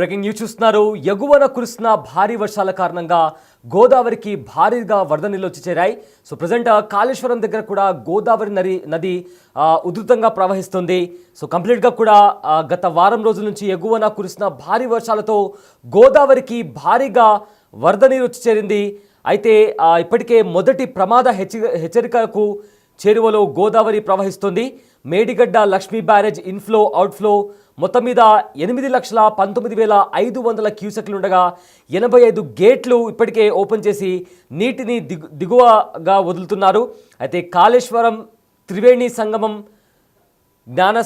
Breaking news చూస్తున్నారు. ఎగువన కురుస్తున్న భారీ వర్షాల కారణంగా గోదావరికి భారీగా వరద నీళ్ళు వచ్చి చేరాయి. ప్రజెంట్ కాళేశ్వరం దగ్గర కూడా గోదావరి నది ఉధృతంగా ప్రవహిస్తుంది. కంప్లీట్గా కూడా గత వారం రోజుల నుంచి ఎగువన కురుస్తున్న భారీ వర్షాలతో గోదావరికి భారీగా వరద నీరు వచ్చి చేరింది. అయితే ఇప్పటికే మొదటి ప్రమాద హెచ్చరికకు చేరువలో గోదావరి ప్రవహిస్తుంది. Medigadda Lakshmi barrage inflow outflow మొత్తం మీద 8,19,500 క్యూసెక్లు ఉండగా 85 గేట్లు ఇప్పటికే ఓపెన్ చేసి నీటిని దిగువగా వదులుతున్నారు. అయితే కాళేశ్వరం త్రివేణి సంగమం జ్ఞాన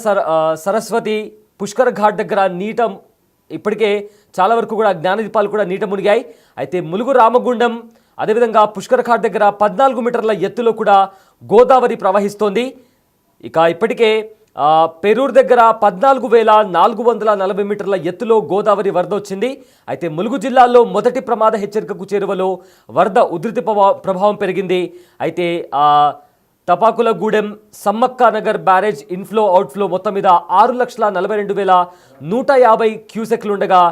సరస్వతి పుష్కర్ ఘాట్ దగ్గర ఇప్పటికే చాలా వరకు కూడా జ్ఞానదీపాలు కూడా నీట మునిగాయి. అయితే ములుగు రామగుండం అదేవిధంగా పుష్కర్ ఘాట్ దగ్గర 14 మీటర్ల ఎత్తులో కూడా గోదావరి ప్రవహిస్తోంది. ఇక ఇప్పటికే పెరూరు దగ్గర 14,440 మీటర్ల ఎత్తులో గోదావరి వరద వచ్చింది. అయితే ములుగు జిల్లాలో మొదటి ప్రమాద హెచ్చరికకు చేరువలో వరద ఉధృతి ప్రభావం పెరిగింది. అయితే Tapakulagudem Sammakka Nagar barrage inflow outflow మొత్తం మీద 6,42,150 క్యూసెక్లుండగా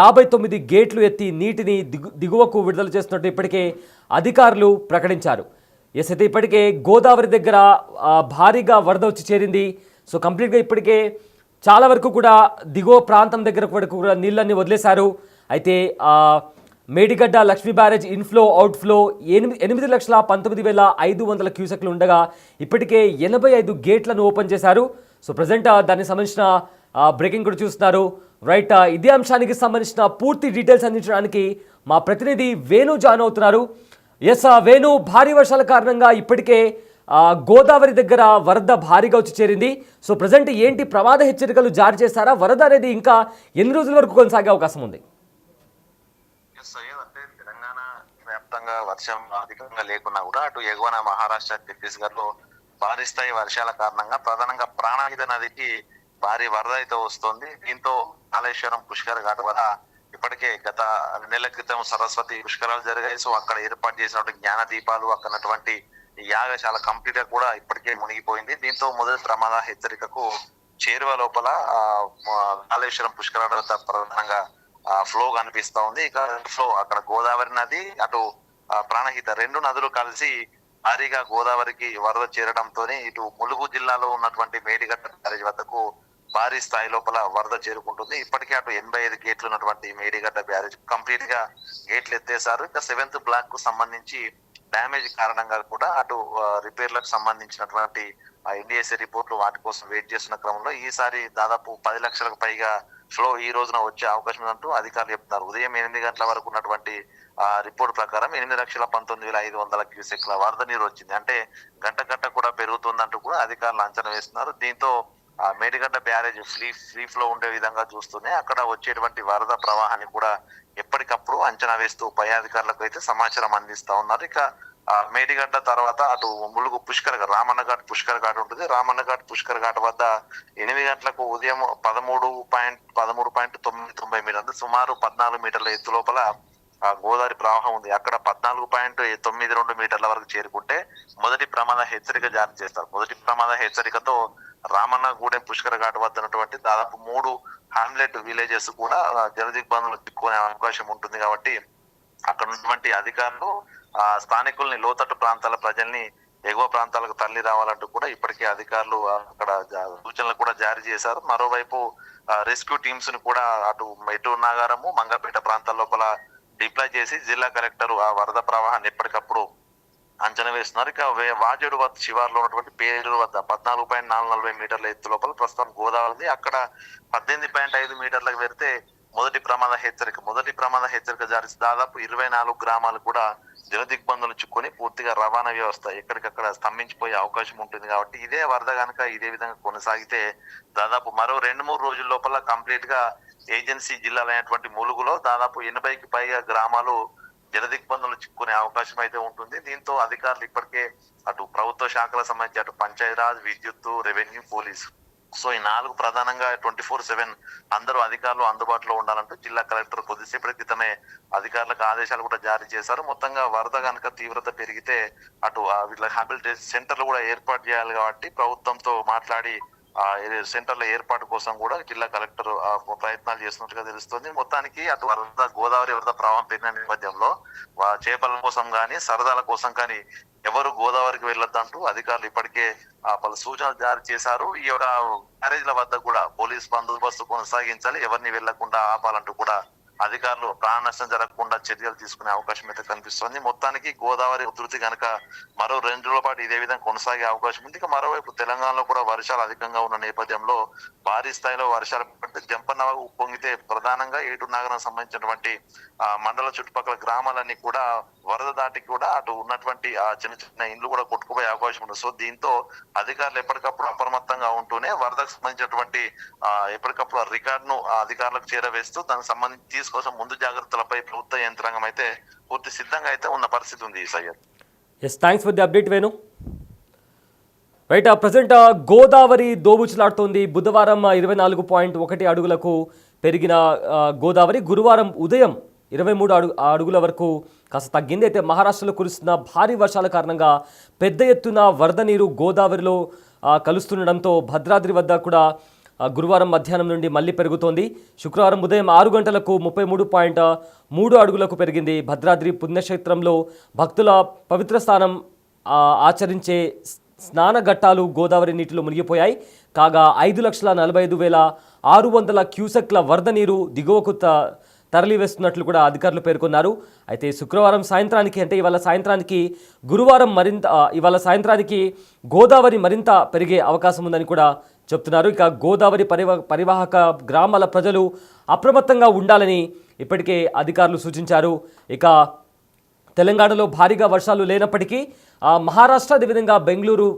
59 గేట్లు ఎత్తి నీటిని దిగువకు విడుదల చేస్తున్నట్టు ఇప్పటికే అధికారులు ప్రకటించారు. అయితే ఇప్పటికే గోదావరి దగ్గర భారీగా వరద వచ్చి చేరింది. కంప్లీట్గా ఇప్పటికే చాలా వరకు కూడా దిగువ ప్రాంతం దగ్గర వరకు కూడా నీళ్ళన్నీ వదిలేశారు. అయితే Medigadda Lakshmi barrage inflow outflow 8,19,500 క్యూసెక్లు ఉండగా ఇప్పటికే 85 గేట్లను ఓపెన్ చేశారు. ప్రజెంట్ దానికి సంబంధించిన బ్రేకింగ్ కూడా చూస్తున్నారు. రైట్, ఇదే అంశానికి సంబంధించిన పూర్తి డీటెయిల్స్ అందించడానికి మా ప్రతినిధి వేణు జాయిన్ అవుతున్నారు. ఎస్ వేణు, భారీ వర్షాల కారణంగా ఇప్పటికే గోదావరి దగ్గర వరద భారీగా వచ్చి చేరింది. ప్రజెంట్ ఏంటి ప్రమాద హెచ్చరికలు జారీ చేశారా? వరద అనేది ఇంకా ఎన్ని రోజుల వరకు కొనసాగే అవకాశం ఉంది? అంటే తెలంగాణ వ్యాప్తంగా వర్షం అధికంగా లేకున్నా కూడా అటు ఎగువన మహారాష్ట్ర, ఛత్తీస్గఢ్ లో భారీ స్థాయి వర్షాల కారణంగా ప్రధానంగా ప్రాణహిత నదికి భారీ వరద అయితే వస్తుంది. దీంతో కాళేశ్వరం పుష్కర్ ఘాట్ వద్ద ఇప్పటికే గత నెల క్రితం సరస్వతి పుష్కరాలు జరిగాయి. అక్కడ ఏర్పాటు చేసినటువంటి జ్ఞాన దీపాలు అక్కడటువంటి యాగశాల కంప్లీట్ గా కూడా ఇప్పటికే మునిగిపోయింది. దీంతో మొదటి ప్రమాద హెచ్చరికకు చేరువ లోపల కాళేశ్వరం పుష్కరాల వద్ద ప్రధానంగా ఫ్లో కనిపిస్తా ఉంది. ఇక ఫ్లో అక్కడ గోదావరి నది అటు ప్రాణహిత రెండు నదులు కలిసి భారీగా గోదావరికి వరద చేరడంతో ఇటు ములుగు జిల్లాలో ఉన్నటువంటి మేడిగడ్డ బ్యారేజ్ వద్దకు భారీ స్థాయి లోపల వరద చేరుకుంటుంది. ఇప్పటికే అటు 85 గేట్లు ఉన్నటువంటి మేడిగడ్డ బ్యారేజ్ కంప్లీట్ గా గేట్లు ఎత్తేసారు. ఇక 7th బ్లాక్ కు సంబంధించి డ్యామేజ్ కారణంగా కూడా అటు రిపేర్లకు సంబంధించినటువంటి ఎన్డీఎస్ఏ రిపోర్ట్లు వాటి కోసం వెయిట్ చేస్తున్న క్రమంలో ఈసారి దాదాపు 10 లక్షలకు పైగా ఫ్లో ఈ రోజున వచ్చే అవకాశం ఉందంటూ అధికారులు చెప్తున్నారు. ఉదయం 8 గంటల వరకు ఉన్నటువంటి రిపోర్ట్ ప్రకారం 8,19,500 క్యూసెక్ల వరద నీరు వచ్చింది. అంటే గంట కూడా పెరుగుతుందంటూ కూడా అధికారులు అంచనా వేస్తున్నారు. దీంతో మేడిగడ్డ బ్యారేజ్ ఫ్రీ ఫ్లో ఉండే విధంగా చూస్తూనే అక్కడ వచ్చేటువంటి వరద ప్రవాహాన్ని కూడా ఎప్పటికప్పుడు అంచనా వేస్తూ పై అధికారులకు అయితే సమాచారం అందిస్తా ఉన్నారు. ఇక మేడిగడ్డ తర్వాత అటు ములుగు రామన్నఘాట్ పుష్కర్ ఘాట్ ఉంటుంది. రామన్నఘాట్ పుష్కర్ ఘాట్ వద్ద 8 గంటలకు ఉదయం 13.990 మీటర్లు సుమారు 14 మీటర్ల ఎత్తు లోపల గోదావరి ప్రవాహం ఉంది. అక్కడ 14.92 మీటర్ల వరకు చేరుకుంటే మొదటి ప్రమాద హెచ్చరిక జారీ చేస్తారు. మొదటి ప్రమాద హెచ్చరికతో రామన్నగూడెం పుష్కర్ ఘాట్ వద్ద ఉన్నటువంటి దాదాపు 3 హామ్లెట్ విలేజెస్ కూడా జలదిగ్బంధంలో చిక్కుకునే అవకాశం ఉంటుంది. కాబట్టి అక్కడ ఉన్నటువంటి అధికారులు స్థానికుల్ని లోతట్టు ప్రాంతాల ప్రజల్ని ఎగువ ప్రాంతాలకు తరలి రావాలంటూ కూడా ఇప్పటికే అధికారులు అక్కడ సూచనలు కూడా జారీ చేశారు. మరోవైపు రెస్క్యూ టీమ్స్ ని కూడా అటు మెట్టూరు నాగారము, మంగపేట ప్రాంతాల లోపల డిప్లాయ్ చేసి జిల్లా కలెక్టర్ ఆ వరద ప్రవాహాన్ని ఎప్పటికప్పుడు అంచనా వేస్తున్నారు. ఇక వాజేడు వద్ద శివార్లో ఉన్నటువంటి పేరు వద్ద 14.440 మీటర్ల ఎత్తు లోపల ప్రస్తుతం గోదావరి ఉంది. అక్కడ 18.5 మీటర్లకు వెళ్తే మొదటి ప్రమాద హెచ్చరిక జారీ దాదాపు 24 గ్రామాలు కూడా జలదిగ్బంధులు చిక్కుని పూర్తిగా రవాణా వ్యవస్థ ఎక్కడికక్కడ స్తంభించిపోయే అవకాశం ఉంటుంది. కాబట్టి ఇదే వరద కనుక ఇదే విధంగా కొనసాగితే దాదాపు మరో 2-3 రోజుల లోపల కంప్లీట్ గా ఏజెన్సీ జిల్లాలైనటువంటి ములుగులో దాదాపు 80కి పైగా గ్రామాలు జలదిగ్బంధంలు చిక్కునే అవకాశం అయితే ఉంటుంది. దీంతో అధికారులు ఇప్పటికే అటు ప్రభుత్వ శాఖలకు సంబంధించి అటు పంచాయతీరాజ్, విద్యుత్, రెవెన్యూ, పోలీసు ఈ 4 ప్రధానంగా 24/7 అందరూ అధికారులు అందుబాటులో ఉండాలంటూ జిల్లా కలెక్టర్ కొద్దిసేపటి క్రితమే అధికారులకు ఆదేశాలు కూడా జారీ చేశారు. మొత్తంగా వరద కనుక తీవ్రత పెరిగితే అటు వీళ్ళ హాబిలిటేషన్ సెంటర్లు కూడా ఏర్పాటు చేయాలి. కాబట్టి ప్రభుత్వంతో మాట్లాడి సెంటర్ల ఏర్పాటు కోసం కూడా జిల్లా కలెక్టర్ ప్రయత్నాలు చేస్తున్నట్టుగా తెలుస్తుంది. మొత్తానికి అటు గోదావరి వరద ప్రవాహం పెరిగిన నేపథ్యంలో చేపల కోసం కానీ సరదాల కోసం కానీ ఎవరు గోదావరికి వెళ్ళొద్దంటూ అధికారులు ఇప్పటికే పలు సూచనలు జారీ చేశారు. ఈ యొక్క బ్యారేజ్ల వద్ద కూడా పోలీస్ బందోబస్తు కొనసాగించాలి, ఎవరిని వెళ్లకుండా ఆపాలంటూ కూడా అధికారులు ప్రాణ నష్టం జరగకుండా చర్యలు తీసుకునే అవకాశం అయితే కనిపిస్తుంది. మొత్తానికి గోదావరి ఉధృతి కనుక మరో 2 రోజుల పాటు ఇదే విధంగా కొనసాగే అవకాశం ఉంది. ఇక మరోవైపు తెలంగాణలో కూడా వర్షాలు అధికంగా ఉన్న నేపథ్యంలో భారీ స్థాయిలో వర్షాలు పడితే జంపన్న ఉప్పొంగితే ప్రధానంగా ఏటూరు నగరం సంబంధించినటువంటి మండల చుట్టుపక్కల గ్రామాలన్నీ కూడా వరద దాటి కూడా అటు ఉన్నటువంటి చిన్న చిన్న ఇండ్లు కూడా కొట్టుకుపోయే అవకాశం ఉంది. సో దీంతో అధికారులు ఎప్పటికప్పుడు అప్రమత్తంగా ఉంటూనే వరదకు సంబంధించినటువంటి ఎప్పటికప్పుడు రికార్డును అధికారులకు చేరవేస్తూ దానికి సంబంధించి తీసుకోసం ముందు జాగ్రత్తలపై ప్రభుత్వ యంత్రాంగం అయితే పూర్తి సిద్ధంగా అయితే ఉన్న పరిస్థితి ఉంది. Syed, yes, thanks for the update Venu. Right, present Godavari దోబుచులాడుతోంది. బుధవారం 24.1 అడుగులకు పెరిగిన గోదావరి గురువారం ఉదయం 23 అడుగుల వరకు కాస్త తగ్గింది. అయితే మహారాష్ట్రలో కురుస్తున్న భారీ వర్షాల కారణంగా పెద్ద ఎత్తున వరద నీరు గోదావరిలో కలుస్తుండడంతో భద్రాద్రి వద్ద కూడా గురువారం మధ్యాహ్నం నుండి మళ్లీ పెరుగుతోంది. శుక్రవారం ఉదయం 6 గంటలకు 33.3 అడుగులకు పెరిగింది. భద్రాద్రి పుణ్యక్షేత్రంలో భక్తుల పవిత్ర స్నానం ఆచరించే స్నాన ఘట్టాలు గోదావరి నీటిలో మునిగిపోయాయి. కాగా 5,45,600 క్యూసెక్ల వరద నీరు దిగువకు తరలివేస్తున్నట్లు కూడా అధికారులు పేర్కొన్నారు. అయితే శుక్రవారం సాయంత్రానికి అంటే ఇవాళ సాయంత్రానికి గోదావరి మరింత పెరిగే అవకాశం ఉందని కూడా చెప్తున్నారు. ఇక గోదావరి పరివాహక గ్రామాల ప్రజలు అప్రమత్తంగా ఉండాలని ఇప్పటికే అధికారులు సూచించారు. ఇక తెలంగాణలో భారీగా వర్షాలు లేనప్పటికీ మహారాష్ట్ర అదేవిధంగా బెంగళూరు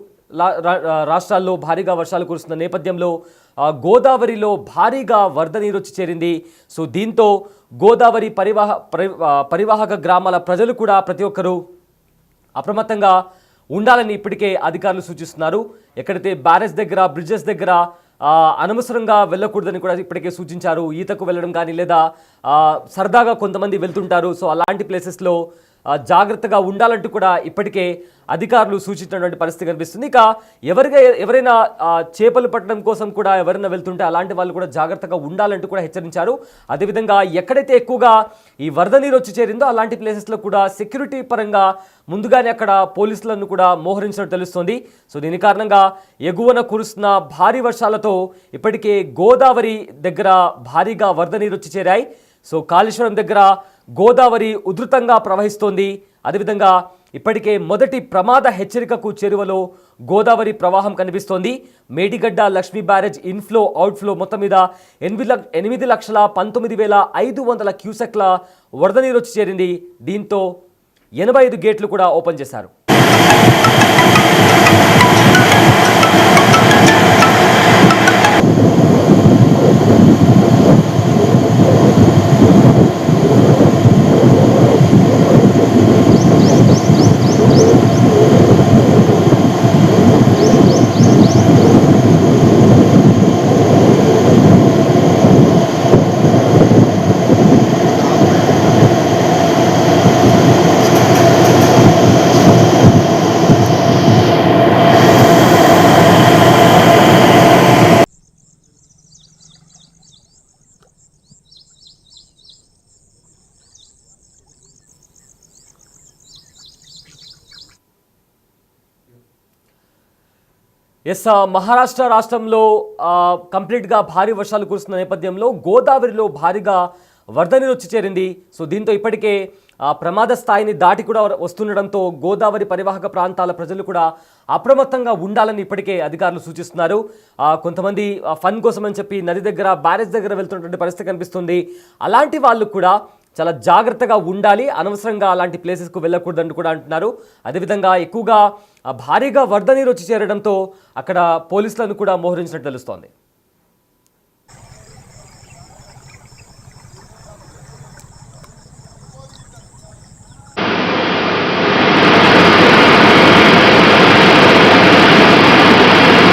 రాష్ట్రాల్లో భారీగా వర్షాలు కురుస్తున్న నేపథ్యంలో గోదావరిలో భారీగా వరద నీరు వచ్చి చేరింది. సో దీంతో గోదావరి పరివాహక గ్రామాల ప్రజలు కూడా ప్రతి ఒక్కరూ అప్రమత్తంగా ఉండాలని ఇప్పటికే అధికారులు సూచిస్తున్నారు. ఎక్కడైతే బ్యారేజ్ దగ్గర బ్రిడ్జెస్ దగ్గర అనవసరంగా వెళ్ళకూడదని కూడా ఇప్పటికే సూచించారు. ఈతకు వెళ్ళడం కానీ లేదా సరదాగా కొంతమంది వెళ్తుంటారు. సో అలాంటి ప్లేసెస్లో జాగ్రత్తగా ఉండాలంటూ కూడా ఇప్పటికే అధికారులు సూచించినటువంటి పరిస్థితి కనిపిస్తుంది. ఇక ఎవరైనా చేపలు పట్టడం కోసం కూడా ఎవరైనా వెళ్తుంటే అలాంటి వాళ్ళు కూడా జాగ్రత్తగా ఉండాలంటూ కూడా హెచ్చరించారు. అదేవిధంగా ఎక్కడైతే ఎక్కువగా ఈ వరద నీరు వచ్చి చేరిందో అలాంటి ప్లేసెస్లో కూడా సెక్యూరిటీ పరంగా ముందుగానే అక్కడ పోలీసులను కూడా మోహరించినట్టు తెలుస్తోంది. సో దీని కారణంగా ఎగువన కురుస్తున్న భారీ వర్షాలతో ఇప్పటికే గోదావరి దగ్గర భారీగా వరద నీరు వచ్చి చేరాయి. సో కాళేశ్వరం దగ్గర గోదావరి ఉధృతంగా ప్రవహిస్తోంది. అదేవిధంగా ఇప్పటికే మొదటి ప్రమాద హెచ్చరికకు చేరువలో గోదావరి ప్రవాహం కనిపిస్తోంది. Medigadda Lakshmi barrage inflow outflow మొత్తం మీద 8,19,500 క్యూసెక్ల వరద నీరు వచ్చి చేరింది. దీంతో 85 గేట్లు కూడా ఓపెన్ చేశారు. ఎస్, మహారాష్ట్ర రాష్ట్రంలో కంప్లీట్గా భారీ వర్షాలు కురుస్తున్న నేపథ్యంలో గోదావరిలో భారీగా వరద నీరు వచ్చి చేరింది. సో దీంతో ఇప్పటికే ప్రమాద స్థాయిని దాటి కూడా వస్తుండడంతో గోదావరి పరివాహక ప్రాంతాల ప్రజలు కూడా అప్రమత్తంగా ఉండాలని ఇప్పటికే అధికారులు సూచిస్తున్నారు. కొంతమంది ఫన్ కోసం అని చెప్పి నది దగ్గర బ్యారేజ్ దగ్గర వెళ్తున్నటువంటి పరిస్థితి కనిపిస్తుంది. అలాంటి వాళ్ళు కూడా చాలా జాగ్రత్తగా ఉండాలి, అనవసరంగా అలాంటి ప్లేసెస్కు వెళ్ళకూడదని కూడా అంటున్నారు. అదేవిధంగా ఎక్కువగా భారీగా వరద నీరు వచ్చి చేరడంతో అక్కడ పోలీసులను కూడా మోహరించినట్టు తెలుస్తోంది.